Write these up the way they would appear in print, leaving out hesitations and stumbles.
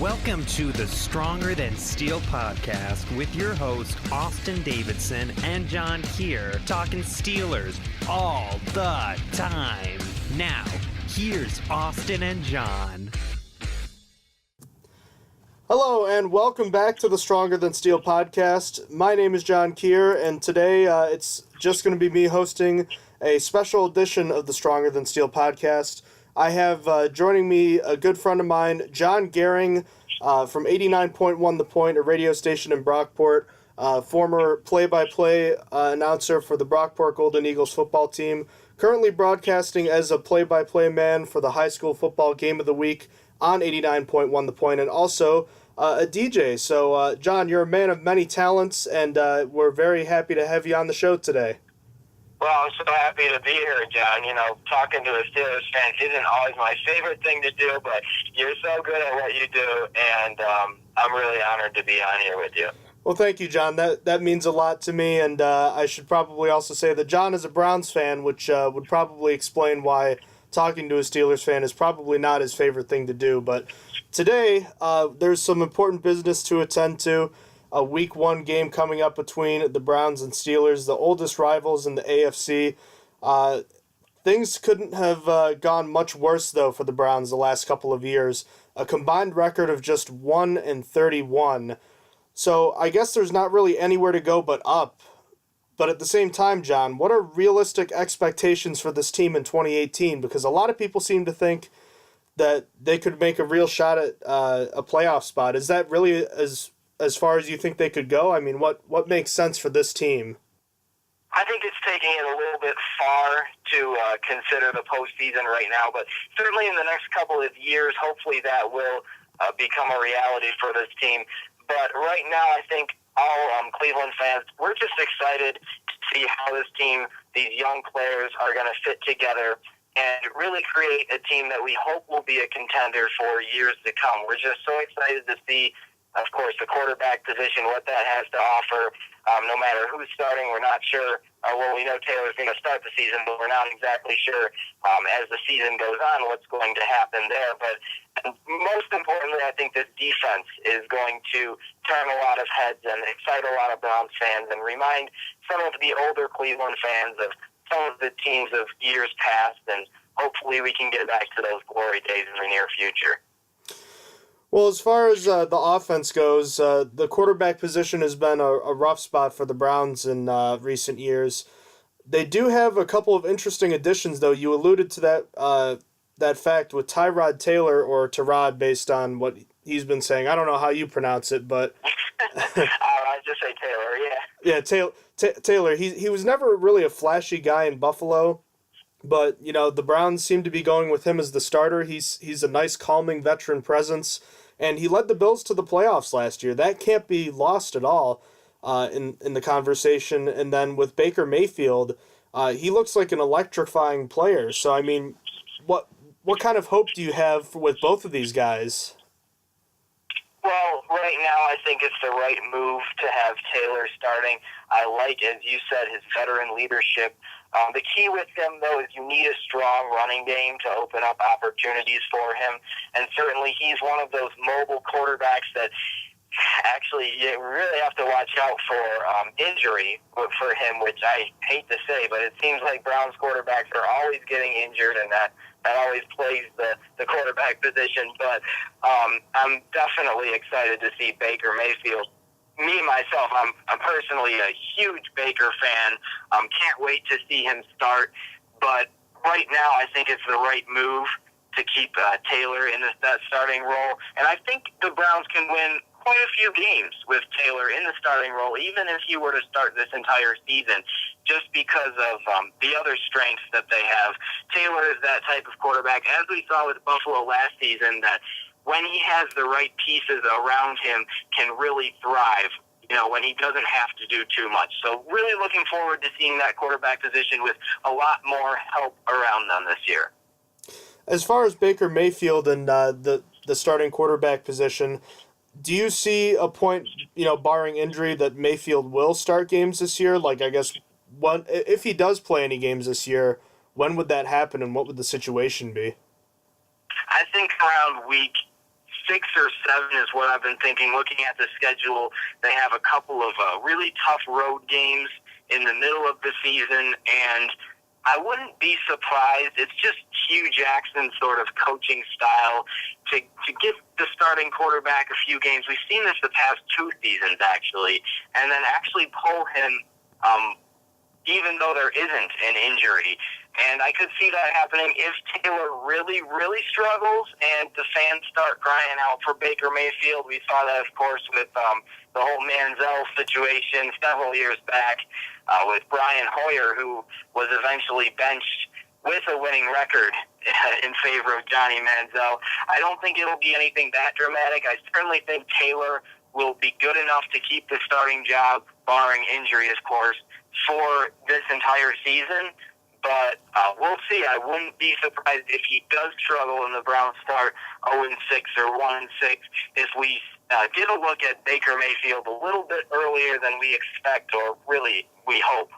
Welcome to the Stronger Than Steel podcast with your host, Austin Davidson and John Keir, talking Steelers all the time. Now, here's Austin and John. Hello, and welcome back to the Stronger Than Steel podcast. My name is John Keir, and today it's just going to be me hosting a special edition of the Stronger Than Steel podcast. I have joining me a good friend of mine, Jon Goehring, from 89.1 The Point, a radio station in Brockport, former play-by-play announcer for the Brockport Golden Eagles football team, currently broadcasting as a play-by-play man for the high school football game of the week on 89.1 The Point, and also a DJ. So, John, you're a man of many talents, and we're very happy to have you on the show today. Well, I'm so happy to be here, John. You know, talking to a Steelers fan isn't always my favorite thing to do, but you're so good at what you do, and I'm really honored to be on here with you. Well, thank you, John. That means a lot to me, and I should probably also say that John is a Browns fan, which would probably explain why talking to a Steelers fan is probably not his favorite thing to do. But today, there's some important business to attend to. A Week 1 game coming up between the Browns and Steelers, the oldest rivals in the AFC. Things couldn't have gone much worse, though, for the Browns the last couple of years. A combined record of just 1-31. So I guess there's not really anywhere to go but up. But at the same time, John, what are realistic expectations for this team in 2018? Because a lot of people seem to think that they could make a real shot at a playoff spot. Is that really as far as you think they could go? I mean, what makes sense for this team? I think it's taking it a little bit far to consider the postseason right now, but certainly in the next couple of years, hopefully that will become a reality for this team. But right now, I think all Cleveland fans, we're just excited to see how this team, these young players, are going to fit together and really create a team that we hope will be a contender for years to come. We're just so excited to see, of course, the quarterback position, what that has to offer. No matter who's starting, we're not sure. Well, we know Taylor's going to start the season, but we're not exactly sure as the season goes on what's going to happen there. But most importantly, I think this defense is going to turn a lot of heads and excite a lot of Browns fans and remind some of the older Cleveland fans of some of the teams of years past, and hopefully we can get back to those glory days in the near future. Well, as far as the offense goes, the quarterback position has been a rough spot for the Browns in recent years. They do have a couple of interesting additions, though. You alluded to that fact with Tyrod Taylor, or Tyrod, based on what he's been saying. I don't know how you pronounce it, but I just say Taylor, yeah. Yeah, Taylor. He was never really a flashy guy in Buffalo, but you know the Browns seem to be going with him as the starter. He's a nice, calming veteran presence, and he led the Bills to the playoffs last year. That can't be lost at all in the conversation. And then with Baker Mayfield, he looks like an electrifying player. So I mean, what kind of hope do you have with both of these guys? Well, right now I think it's the right move to have Taylor starting. I like, as you said, his veteran leadership. The key with him, though, is you need a strong running game to open up opportunities for him. And certainly he's one of those mobile quarterbacks that actually you really have to watch out for injury for him, which I hate to say, but it seems like Browns quarterbacks are always getting injured, and that always plays the quarterback position. But I'm definitely excited to see Baker Mayfield. Me, myself, I'm personally a huge Baker fan. Can't wait to see him start. But right now, I think it's the right move to keep Taylor in that starting role. And I think the Browns can win quite a few games with Taylor in the starting role, even if he were to start this entire season, just because of the other strengths that they have. Taylor is that type of quarterback, as we saw with Buffalo last season, that when he has the right pieces around him, can really thrive, when he doesn't have to do too much. So really looking forward to seeing that quarterback position with a lot more help around them this year. As far as Baker Mayfield and the starting quarterback position, do you see a point, barring injury, that Mayfield will start games this year? Like, I guess, if he does play any games this year, when would that happen and what would the situation be? I think around week 6 or 7 is what I've been thinking. Looking at the schedule, they have a couple of really tough road games in the middle of the season, and I wouldn't be surprised. It's just Hugh Jackson's sort of coaching style to give the starting quarterback a few games. We've seen this the past 2 seasons, actually, and then actually pull him even though there isn't an injury. And I could see that happening if Taylor really, really struggles and the fans start crying out for Baker Mayfield. We saw that, of course, with the whole Manziel situation several years back with Brian Hoyer, who was eventually benched with a winning record in favor of Johnny Manziel. I don't think it'll be anything that dramatic. I certainly think Taylor will be good enough to keep the starting job, barring injury, of course, for this entire season. But we'll see. I wouldn't be surprised if he does struggle and the Browns start 0-6 or 1-6 if we get a look at Baker Mayfield a little bit earlier than we expect, or really we hope.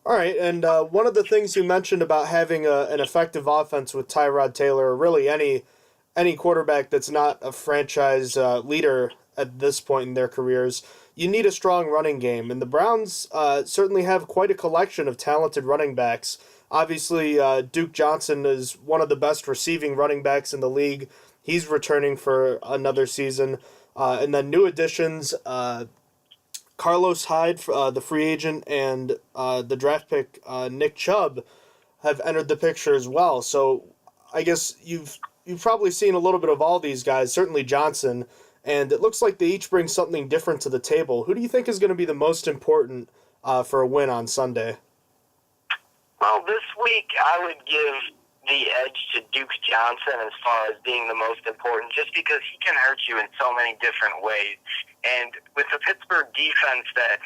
All right, and one of the things you mentioned about having an effective offense with Tyrod Taylor, or really any quarterback that's not a franchise leader at this point in their careers, you need a strong running game, and the Browns certainly have quite a collection of talented running backs. Obviously, Duke Johnson is one of the best receiving running backs in the league. He's returning for another season. And then new additions, Carlos Hyde, the free agent, and the draft pick, Nick Chubb, have entered the picture as well. So I guess you've probably seen a little bit of all these guys, certainly Johnson, and it looks like they each bring something different to the table. Who do you think is going to be the most important for a win on Sunday? Well, this week I would give the edge to Duke Johnson as far as being the most important, just because he can hurt you in so many different ways. And with the Pittsburgh defense that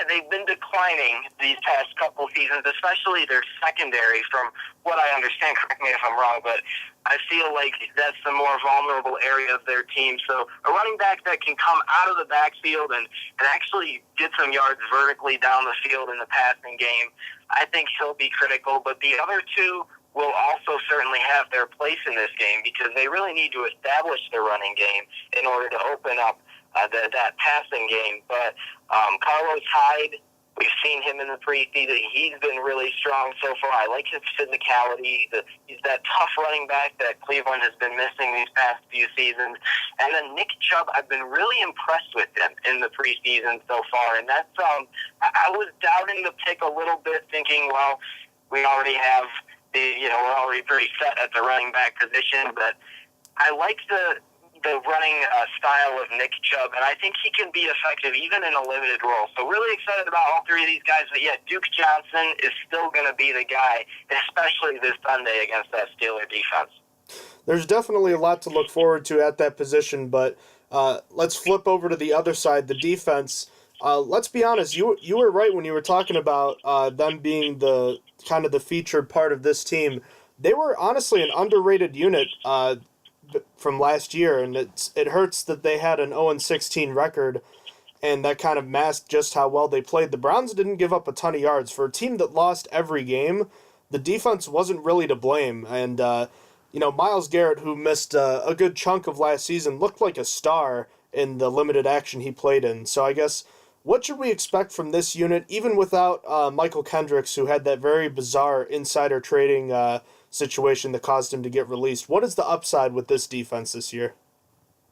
they've been declining these past couple seasons, especially their secondary, from what I understand, correct me if I'm wrong, but I feel like that's the more vulnerable area of their team. So a running back that can come out of the backfield and actually get some yards vertically down the field in the passing game, I think he'll be critical. But the other two will also certainly have their place in this game, because they really need to establish the running game in order to open up that passing game. But Carlos Hyde, we've seen him in the preseason. He's been really strong so far. I like his physicality. He's that tough running back that Cleveland has been missing these past few seasons. And then Nick Chubb, I've been really impressed with him in the preseason so far. And that's I was doubting the pick a little bit, thinking, well, we already have we're already pretty set at the running back position. But I like the running style of Nick Chubb, and I think he can be effective even in a limited role. So really excited about all three of these guys, but yeah, Duke Johnson is still going to be the guy, especially this Sunday against that Steeler defense. There's definitely a lot to look forward to at that position, but let's flip over to the other side, the defense. Let's be honest, you were right when you were talking about them being the kind of the featured part of this team. They were honestly an underrated unit from last year, and it hurts that they had an 0-16 record, and that kind of masked just how well they played. The Browns didn't give up a ton of yards. For a team that lost every game, the defense wasn't really to blame, and Myles Garrett, who missed a good chunk of last season, looked like a star in the limited action he played in. So I guess, what should we expect from this unit, even without Michael Kendricks, who had that very bizarre insider trading situation that caused him to get released? What is the upside with this defense this year?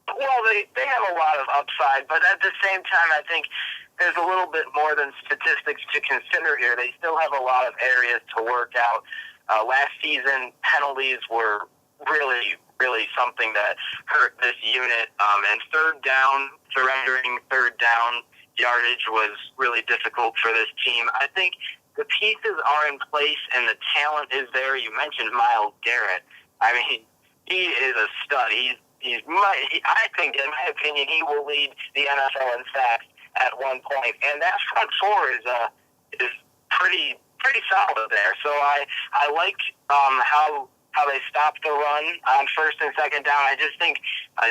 Well, they have a lot of upside, but at the same time, I think there's a little bit more than statistics to consider here. They still have a lot of areas to work out. Last season, penalties were really, really something that hurt this unit, and surrendering third down yardage was really difficult for this team. I think the pieces are in place and the talent is there. You mentioned Myles Garrett. I mean, he is a stud. I think, in my opinion, he will lead the NFL in sacks at one point. And that front four is pretty solid there. So I like how they stopped the run on first and second down. I just think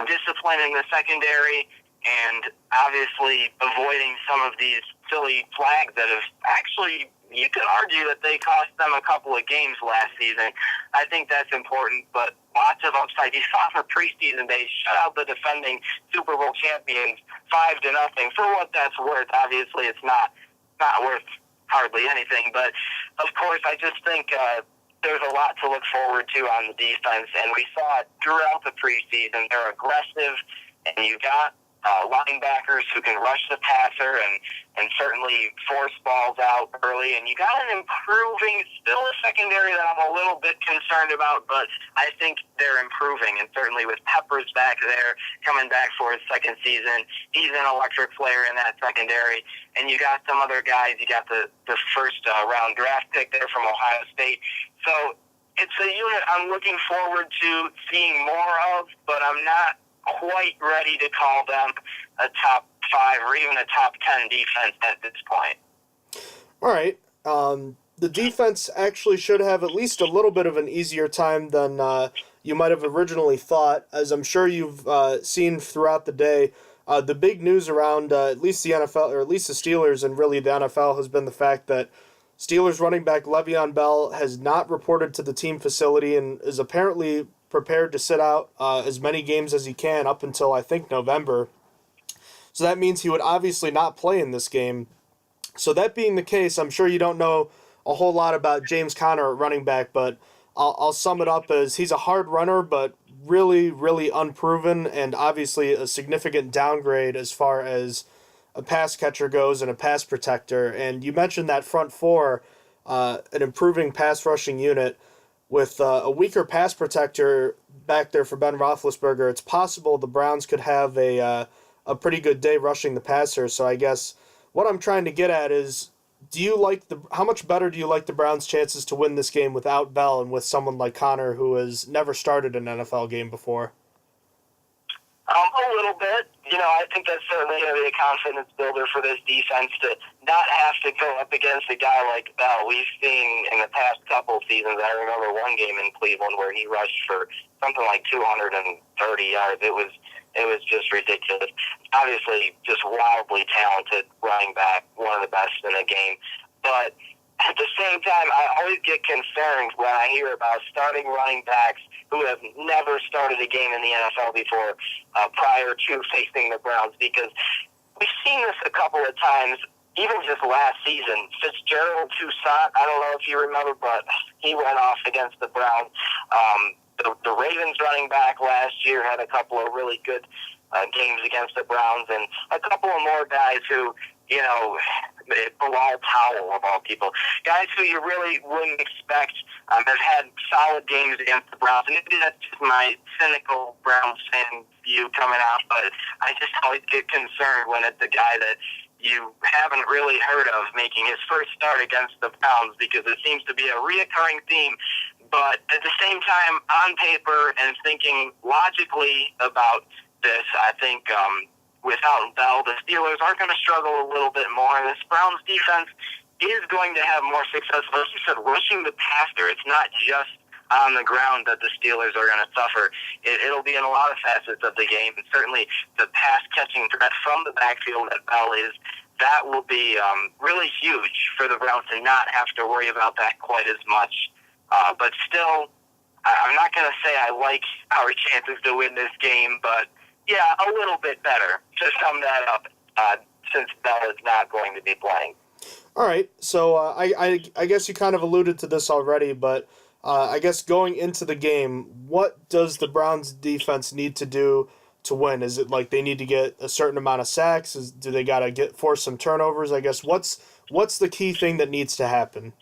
discipline in the secondary and obviously avoiding some of these silly flags that have actually, you could argue that they cost them a couple of games last season. I think that's important, but lots of upside. You saw in the preseason they shut out the defending Super Bowl champions 5-0. For what that's worth, obviously it's not worth hardly anything. But of course, I just think there's a lot to look forward to on the defense, and we saw it throughout the preseason. They're aggressive, and you got linebackers who can rush the passer and certainly force balls out early. And you got an improving, still a secondary that I'm a little bit concerned about, but I think they're improving. And certainly with Peppers back there, coming back for his second season, he's an electric player in that secondary. And you got some other guys. You got the first round draft pick there from Ohio State. So it's a unit I'm looking forward to seeing more of, but I'm not quite ready to call them a top 5 or even a top 10 defense at this point. All right. The defense actually should have at least a little bit of an easier time than you might have originally thought, as I'm sure you've seen throughout the day. The big news around at least the NFL, or at least the Steelers and really the NFL, has been the fact that Steelers running back Le'Veon Bell has not reported to the team facility and is apparently prepared to sit out as many games as he can up until, I think, November. So that means he would obviously not play in this game. So that being the case, I'm sure you don't know a whole lot about James Conner at running back, but I'll sum it up as he's a hard runner, but really, really unproven, and obviously a significant downgrade as far as a pass catcher goes and a pass protector. And you mentioned that front four, an improving pass rushing unit. With a weaker pass protector back there for Ben Roethlisberger, it's possible the Browns could have a pretty good day rushing the passer. So I guess what I'm trying to get at is, how much better do you like the Browns' chances to win this game without Bell and with someone like Connor who has never started an NFL game before? A little bit. I think that's certainly going to be a confidence builder for this defense to not have to go up against a guy like Bell. We've seen in the past couple seasons, I remember one game in Cleveland where he rushed for something like 230 yards. It was just ridiculous. Obviously, just wildly talented running back, one of the best in the game. But at the same time, I always get concerned when I hear about starting running backs who have never started a game in the NFL before prior to facing the Browns, because we've seen this a couple of times, even just last season. Fitzgerald Toussaint, I don't know if you remember, but he went off against the Browns. The Ravens running back last year had a couple of really good games against the Browns, and a couple of more guys who, Bilal Powell, of all people, guys who you really wouldn't expect have had solid games against the Browns. And maybe that's just my cynical Browns fan view coming out, but I just always get concerned when it's a guy that you haven't really heard of making his first start against the Browns, because it seems to be a reoccurring theme. But at the same time, on paper and thinking logically about this, I think without Bell, the Steelers are going to struggle a little bit more. This Browns defense is going to have more success. Like you said, rushing the passer, it's not just on the ground that the Steelers are going to suffer. It'll be in a lot of facets of the game, and certainly the pass-catching threat from the backfield that Bell is, that will be really huge for the Browns to not have to worry about that quite as much. But still, I'm not going to say I like our chances to win this game, but yeah, a little bit better to sum that up, since Bell is not going to be playing. All right, so I guess you kind of alluded to this already, but I guess going into the game, what does the Browns defense need to do to win? Is it like they need to get a certain amount of sacks? Do they got to force some turnovers? I guess what's the key thing that needs to happen?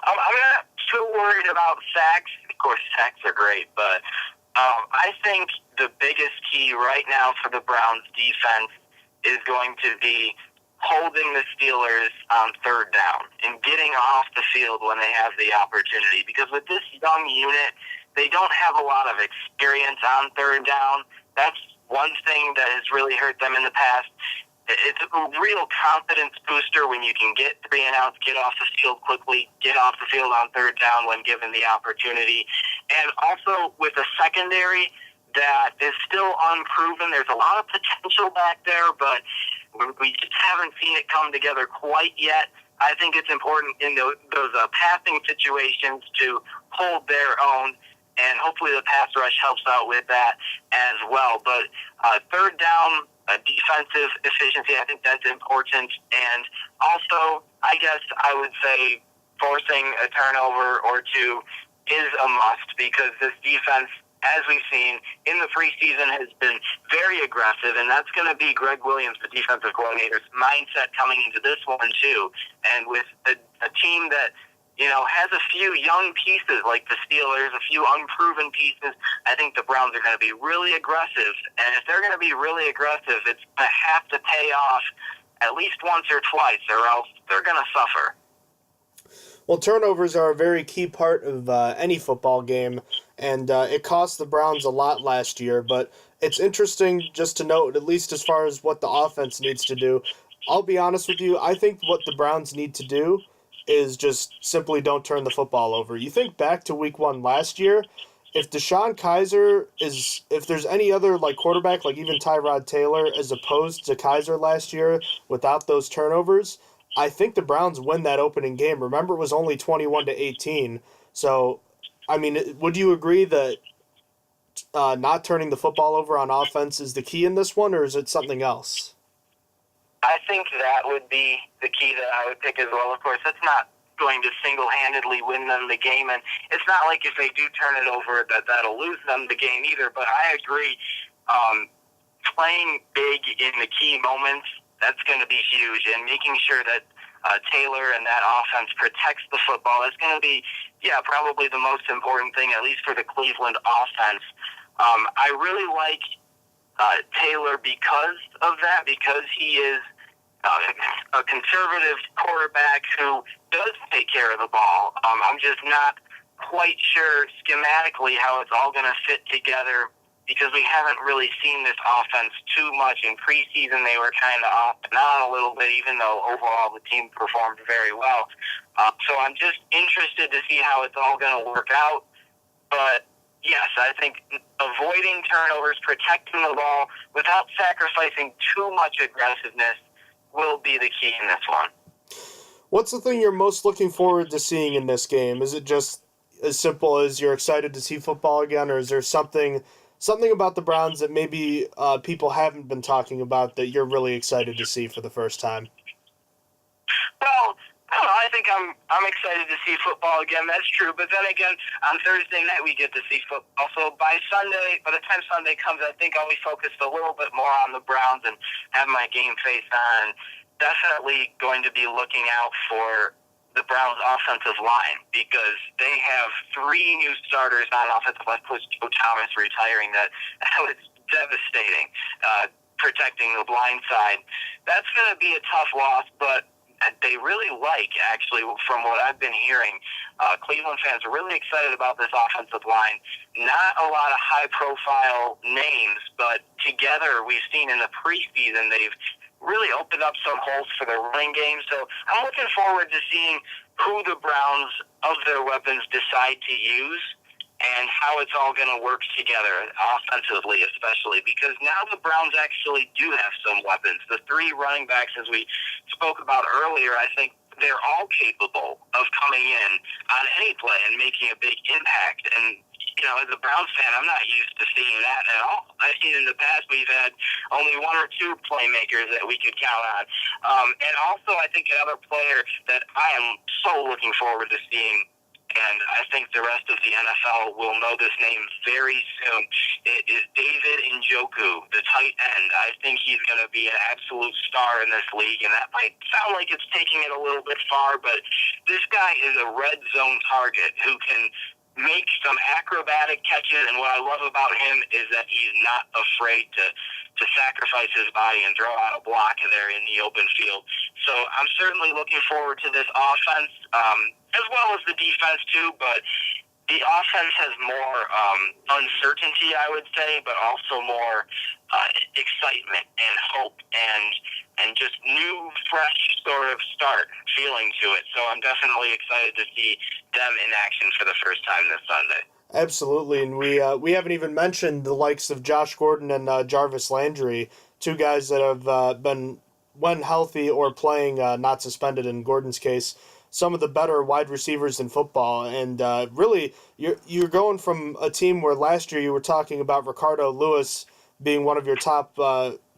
I'm not too worried about sacks. Of course, sacks are great, but I think the biggest key right now for the Browns defense is going to be holding the Steelers on third down and getting off the field when they have the opportunity. Because with this young unit, they don't have a lot of experience on third down. That's one thing that has really hurt them in the past. It's a real confidence booster when you can get 3 and outs, get off the field quickly, get off the field on third down when given the opportunity. And also with a secondary that is still unproven. There's a lot of potential back there, but we just haven't seen it come together quite yet. I think it's important in those passing situations to hold their own and hopefully the pass rush helps out with that as well. But third down, defensive efficiency, I think that's important. And also, I guess I would say forcing a turnover or two is a must, because this defense, as we've seen in the preseason, has been very aggressive, and that's going to be Greg Williams, the defensive coordinator's mindset coming into this one too. And with a team that has a few young pieces like the Steelers, a few unproven pieces, I think the Browns are going to be really aggressive. And if they're going to be really aggressive, it's going to have to pay off at least once or twice, or else they're going to suffer. Well, turnovers are a very key part of any football game, and it cost the Browns a lot last year. But it's interesting just to note, at least as far as what the offense needs to do. I'll be honest with you, I think what the Browns need to do is just simply don't turn the football over. You think back to week 1 last year, if Deshaun Kaiser if there's any other quarterback, like even Tyrod Taylor, as opposed to Kaiser last year without those turnovers, I think the Browns win that opening game. Remember, it was only 21-18. So, I mean, would you agree that not turning the football over on offense is the key in this one, or is it something else? I think that would be the key that I would pick as well. Of course, that's not going to single-handedly win them the game, and it's not like if they do turn it over that'll lose them the game either. But I agree, playing big in the key moments, that's going to be huge, and making sure that Taylor and that offense protects the football is going to be, probably the most important thing, at least for the Cleveland offense. I really like Taylor because of that, because he is a conservative quarterback who does take care of the ball. I'm just not quite sure schematically how it's all going to fit together, because we haven't really seen this offense too much. In preseason, they were kind of off and on a little bit, even though overall the team performed very well. So I'm just interested to see how it's all going to work out. But yes, I think avoiding turnovers, protecting the ball without sacrificing too much aggressiveness will be the key in this one. What's the thing you're most looking forward to seeing in this game? Is it just as simple as you're excited to see football again, or is there something about the Browns that maybe people haven't been talking about that you're really excited to see for the first time? Well, I don't know. I think I'm excited to see football again. That's true. But then again, on Thursday night we get to see football. So by the time Sunday comes, I think I'll be focused a little bit more on the Browns and have my game face on. Definitely going to be looking out for the Browns' offensive line, because they have 3 new starters on offensive line, plus Joe Thomas retiring. That was devastating, protecting the blind side. That's going to be a tough loss, but they really like, actually, from what I've been hearing, Cleveland fans are really excited about this offensive line. Not a lot of high-profile names, but together we've seen in the preseason they've really opened up some holes for their running game. So I'm looking forward to seeing who the Browns, of their weapons, decide to use and how it's all going to work together, offensively especially, because now the Browns actually do have some weapons. The 3 running backs, as we spoke about earlier, I think they're all capable of coming in on any play and making a big impact. And as a Browns fan, I'm not used to seeing that at all. I've seen in the past we've had only 1 or 2 playmakers that we could count on. And also, I think another player that I am so looking forward to seeing, and I think the rest of the NFL will know this name very soon, it is David Njoku, the tight end. I think he's going to be an absolute star in this league, and that might sound like it's taking it a little bit far, but this guy is a red zone target who can make some acrobatic catches, and what I love about him is that he's not afraid to sacrifice his body and throw out a block there in the open field. So I'm certainly looking forward to this offense, as well as the defense too, but the offense has more uncertainty, I would say, but also more excitement and hope and just new, fresh sort of start feeling to it. So I'm definitely excited to see them in action for the first time this Sunday. Absolutely, and we haven't even mentioned the likes of Josh Gordon and Jarvis Landry, 2 guys that have been, when healthy or playing, not suspended in Gordon's case, some of the better wide receivers in football. And really, you're going from a team where last year you were talking about Ricardo Lewis being one of your top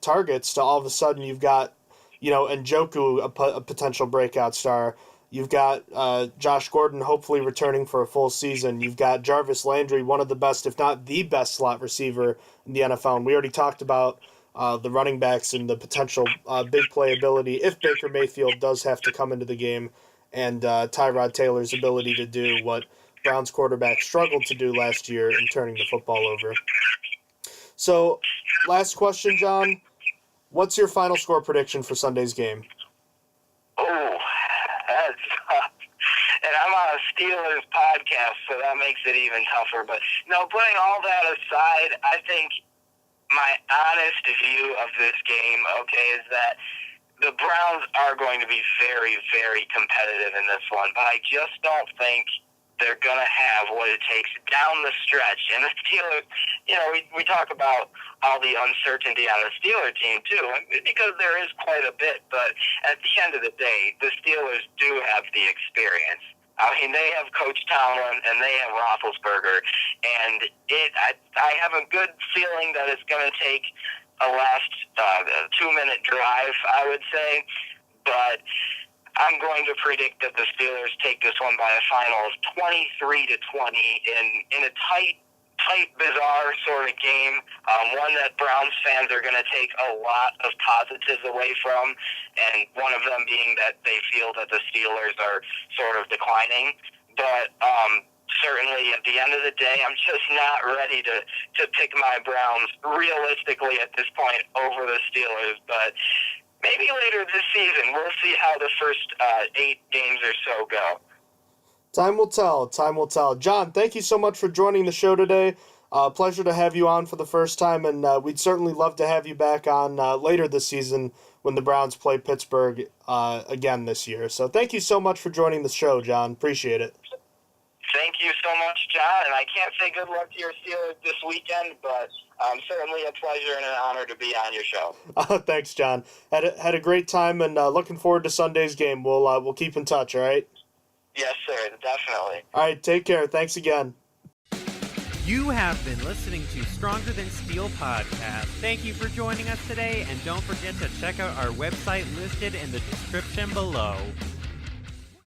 targets to all of a sudden you've got, Njoku, a potential breakout star. You've got Josh Gordon hopefully returning for a full season. You've got Jarvis Landry, one of the best, if not the best slot receiver in the NFL. And we already talked about the running backs and the potential big playability if Baker Mayfield does have to come into the game, and Tyrod Taylor's ability to do what Browns quarterback struggled to do last year in turning the football over. So, last question, John. What's your final score prediction for Sunday's game? Oh, that's tough. And I'm on a Steelers podcast, so that makes it even tougher. But, no, putting all that aside, I think my honest view of this game, is that the Browns are going to be very, very competitive in this one. But I just don't think they're going to have what it takes down the stretch. And the Steelers, we talk about all the uncertainty on the Steelers team, too, because there is quite a bit. But at the end of the day, the Steelers do have the experience. I mean, they have Coach Tomlin and they have Roethlisberger, and I have a good feeling that it's going to take a last 2-minute drive, I would say, but I'm going to predict that the Steelers take this one by a final of 23-20 in a tight, bizarre sort of game, one that Browns fans are going to take a lot of positives away from, and one of them being that they feel that the Steelers are sort of declining. But certainly at the end of the day, I'm just not ready to pick my Browns realistically at this point over the Steelers. But maybe later this season, we'll see how the first 8 games or so go. Time will tell. Time will tell. John, thank you so much for joining the show today. Pleasure to have you on for the first time, and we'd certainly love to have you back on later this season when the Browns play Pittsburgh again this year. So thank you so much for joining the show, John. Appreciate it. Thank you so much, John, and I can't say good luck to your Steelers this weekend, but certainly a pleasure and an honor to be on your show. Thanks, John. Had a great time, and looking forward to Sunday's game. We'll keep in touch, all right? Yes, sir, definitely. All right, take care. Thanks again. You have been listening to Stronger Than Steel podcast. Thank you for joining us today, and don't forget to check out our website listed in the description below.